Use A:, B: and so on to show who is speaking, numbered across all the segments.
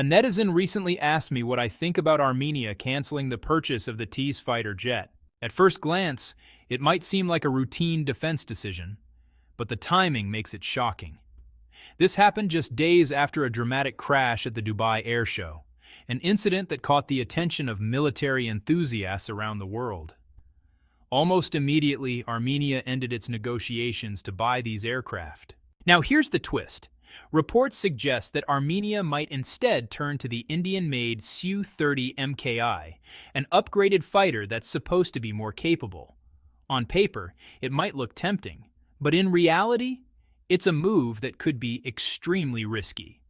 A: A netizen recently asked me what I think about Armenia canceling the purchase of the T-S fighter jet. At first glance, it might seem like a routine defense decision, but the timing makes it shocking. This happened just days after a dramatic crash at the Dubai Air Show, an incident that caught the attention of military enthusiasts around the world. Almost immediately, Armenia ended its negotiations to buy these aircraft. Now here's the twist. Reports suggest that Armenia might instead turn to the Indian-made Su-30 M.K.I, an upgraded fighter that's supposed to be more capable. On paper, it might look tempting, but in reality, it's a move that could be extremely risky.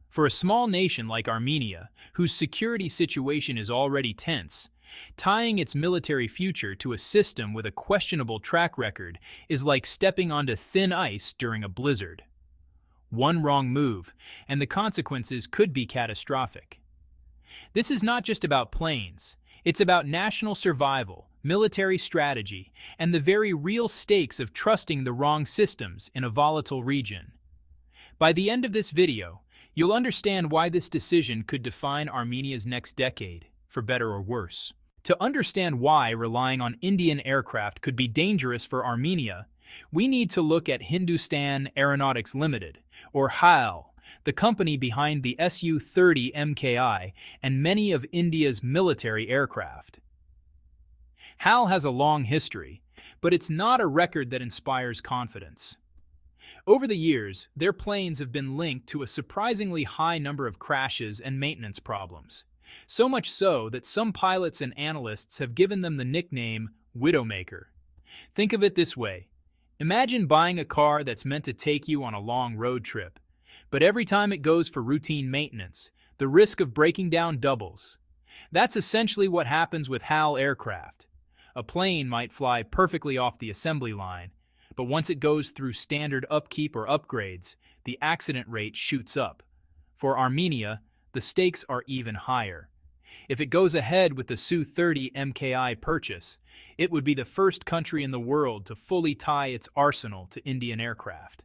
A: For a small nation like Armenia, whose security situation is already tense, tying its military future to a system with a questionable track record is like stepping onto thin ice during a blizzard. One wrong move, and the consequences could be catastrophic. This is not just about planes. It's about national survival, military strategy, and the very real stakes of trusting the wrong systems in a volatile region. By the end of this video, you'll understand why this decision could define Armenia's next decade, for better or worse. To understand why relying on Indian aircraft could be dangerous for Armenia, we need to look at Hindustan Aeronautics Limited, or HAL, the company behind the Su-30 M.K.I and many of India's military aircraft. HAL has a long history, but it's not a record that inspires confidence. Over the years, their planes have been linked to a surprisingly high number of crashes and maintenance problems. So much so that some pilots and analysts have given them the nickname Widowmaker. Think of it this way. Imagine buying a car that's meant to take you on a long road trip, but every time it goes for routine maintenance, the risk of breaking down doubles. That's essentially what happens with HAL aircraft. A plane might fly perfectly off the assembly line, but once it goes through standard upkeep or upgrades, the accident rate shoots up. For Armenia, the stakes are even higher. If it goes ahead with the Su-30 M.K.I purchase, it would be the first country in the world to fully tie its arsenal to Indian aircraft.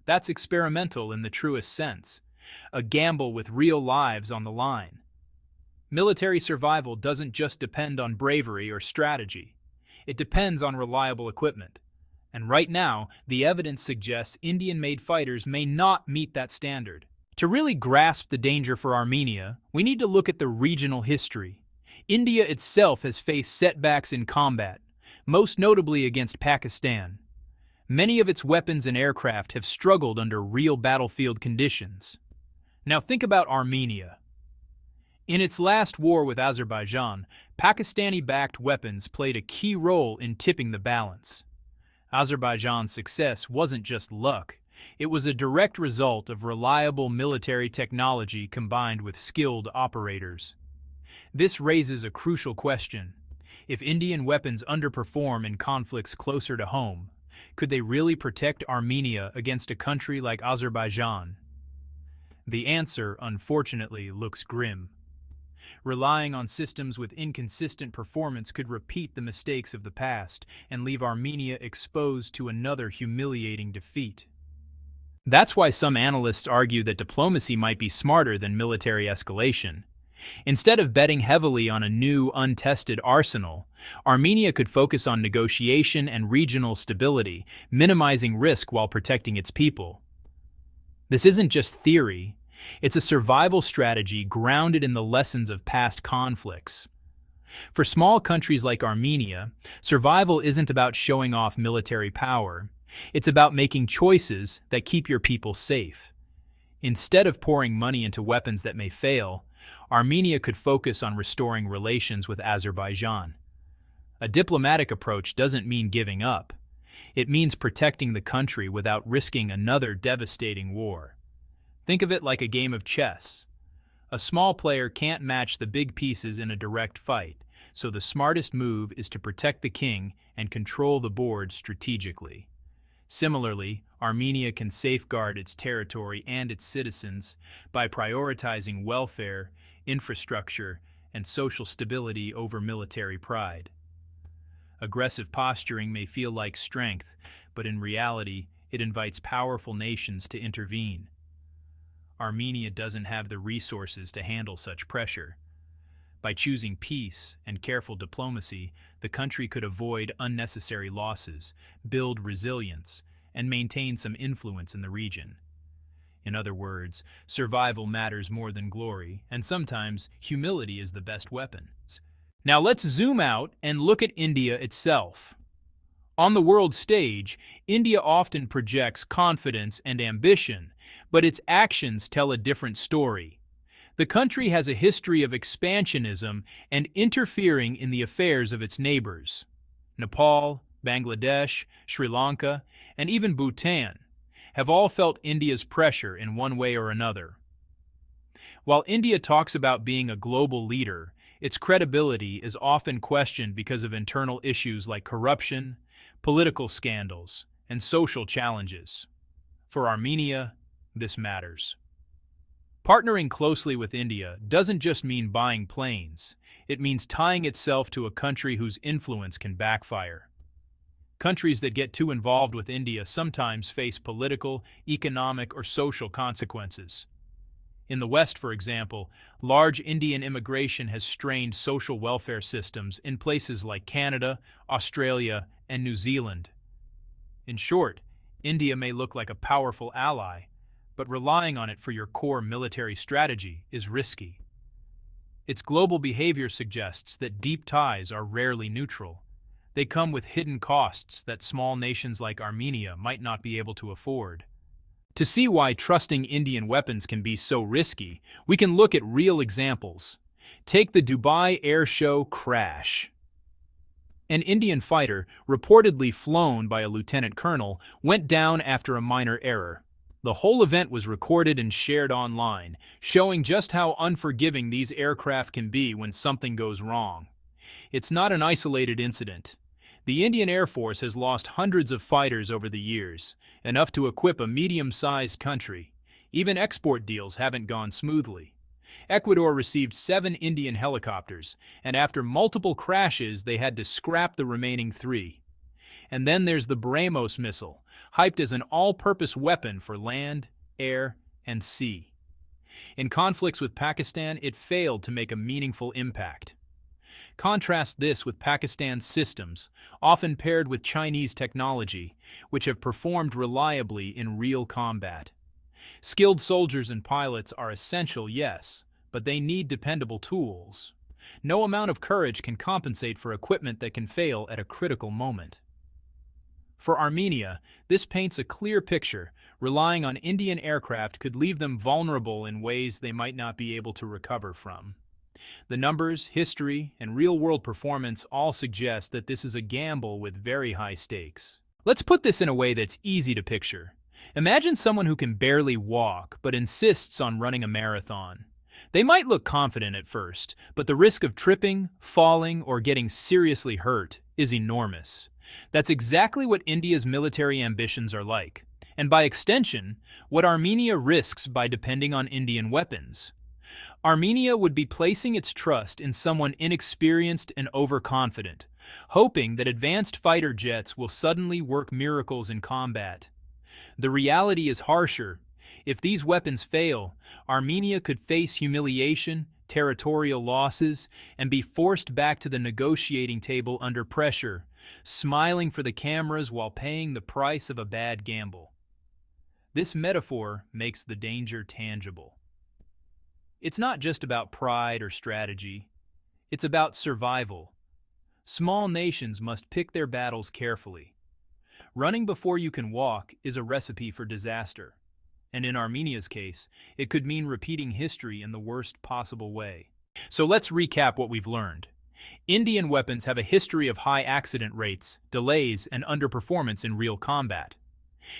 A: That's experimental in the truest sense, a gamble with real lives on the line. Military survival doesn't just depend on bravery or strategy. It depends on reliable equipment. And right now, the evidence suggests Indian-made fighters may not meet that standard. To really grasp the danger for Armenia, we need to look at the regional history. India itself has faced setbacks in combat, most notably against Pakistan. Many of its weapons and aircraft have struggled under real battlefield conditions. Now think about Armenia. In its last war with Azerbaijan, Pakistani-backed weapons played a key role in tipping the balance. Azerbaijan's success wasn't just luck. It was a direct result of reliable military technology combined with skilled operators. This raises a crucial question. If Indian weapons underperform in conflicts closer to home, could they really protect Armenia against a country like Azerbaijan? The answer, unfortunately, looks grim. Relying on systems with inconsistent performance could repeat the mistakes of the past and leave Armenia exposed to another humiliating defeat. That's why some analysts argue that diplomacy might be smarter than military escalation. Instead of betting heavily on a new, untested arsenal, Armenia could focus on negotiation and regional stability, minimizing risk while protecting its people. This isn't just theory. It's a survival strategy grounded in the lessons of past conflicts. For small countries like Armenia, survival isn't about showing off military power. It's about making choices that keep your people safe. Instead of pouring money into weapons that may fail, Armenia could focus on restoring relations with Azerbaijan. A diplomatic approach doesn't mean giving up. It means protecting the country without risking another devastating war. Think of it like a game of chess. A small player can't match the big pieces in a direct fight, so the smartest move is to protect the king and control the board strategically. Similarly, Armenia can safeguard its territory and its citizens by prioritizing welfare, infrastructure, and social stability over military pride. Aggressive posturing may feel like strength, but in reality, it invites powerful nations to intervene. Armenia doesn't have the resources to handle such pressure. By choosing peace and careful diplomacy, the country could avoid unnecessary losses, build resilience, and maintain some influence in the region. In other words, survival matters more than glory, and sometimes humility is the best weapon. Now let's zoom out and look at India itself. On the world stage, India often projects confidence and ambition, but its actions tell a different story. The country has a history of expansionism and interfering in the affairs of its neighbors. Nepal, Bangladesh, Sri Lanka, and even Bhutan have all felt India's pressure in one way or another. While India talks about being a global leader, its credibility is often questioned because of internal issues like corruption, political scandals, and social challenges. For Armenia, this matters. Partnering closely with India doesn't just mean buying planes, it means tying itself to a country whose influence can backfire. Countries that get too involved with India sometimes face political, economic, or social consequences. In the West, for example, large Indian immigration has strained social welfare systems in places like Canada, Australia, and New Zealand. In short, India may look like a powerful ally, but relying on it for your core military strategy is risky. Its global behavior suggests that deep ties are rarely neutral. They come with hidden costs that small nations like Armenia might not be able to afford. To see why trusting Indian weapons can be so risky, we can look at real examples. Take the Dubai Air Show crash. An Indian fighter, reportedly flown by a lieutenant colonel, went down after a minor error. The whole event was recorded and shared online, showing just how unforgiving these aircraft can be when something goes wrong. It's not an isolated incident. The Indian Air Force has lost hundreds of fighters over the years, enough to equip a medium-sized country. Even export deals haven't gone smoothly. Ecuador received 7 Indian helicopters, and after multiple crashes, they had to scrap the remaining 3. And then there's the BrahMos missile, hyped as an all-purpose weapon for land, air, and sea. In conflicts with Pakistan, it failed to make a meaningful impact. Contrast this with Pakistan's systems, often paired with Chinese technology, which have performed reliably in real combat. Skilled soldiers and pilots are essential, yes, but they need dependable tools. No amount of courage can compensate for equipment that can fail at a critical moment. For Armenia, this paints a clear picture. Relying on Indian aircraft could leave them vulnerable in ways they might not be able to recover from. The numbers, history, and real-world performance all suggest that this is a gamble with very high stakes. Let's put this in a way that's easy to picture. Imagine someone who can barely walk but insists on running a marathon. They might look confident at first, but the risk of tripping, falling, or getting seriously hurt is enormous. That's exactly what India's military ambitions are like, and by extension, what Armenia risks by depending on Indian weapons. Armenia would be placing its trust in someone inexperienced and overconfident, hoping that advanced fighter jets will suddenly work miracles in combat. The reality is harsher. If these weapons fail, Armenia could face humiliation, territorial losses, and be forced back to the negotiating table under pressure, smiling for the cameras while paying the price of a bad gamble. This metaphor makes the danger tangible. It's not just about pride or strategy. It's about survival. Small nations must pick their battles carefully. Running before you can walk is a recipe for disaster. And in Armenia's case, it could mean repeating history in the worst possible way. So let's recap what we've learned. Indian weapons have a history of high accident rates, delays, and underperformance in real combat.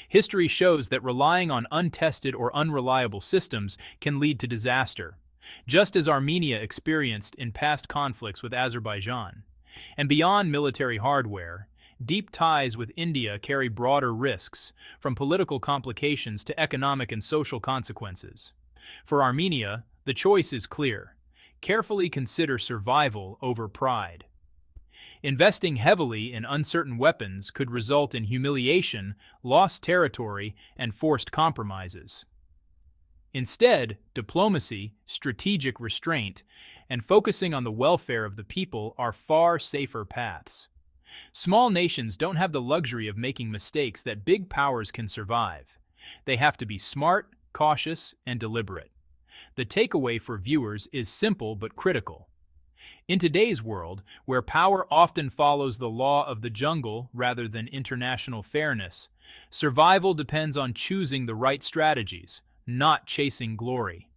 A: History shows that relying on untested or unreliable systems can lead to disaster, just as Armenia experienced in past conflicts with Azerbaijan. And beyond military hardware, deep ties with India carry broader risks, from political complications to economic and social consequences. For Armenia, the choice is clear. Carefully consider survival over pride. Investing heavily in uncertain weapons could result in humiliation, lost territory, and forced compromises. Instead, diplomacy, strategic restraint, and focusing on the welfare of the people are far safer paths. Small nations don't have the luxury of making mistakes that big powers can survive. They have to be smart, cautious, and deliberate. The takeaway for viewers is simple but critical. In today's world, where power often follows the law of the jungle rather than international fairness, survival depends on choosing the right strategies, not chasing glory.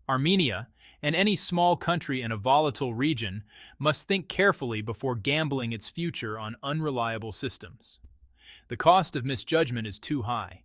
A: Armenia, and any small country in a volatile region, must think carefully before gambling its future on unreliable systems. The cost of misjudgment is too high.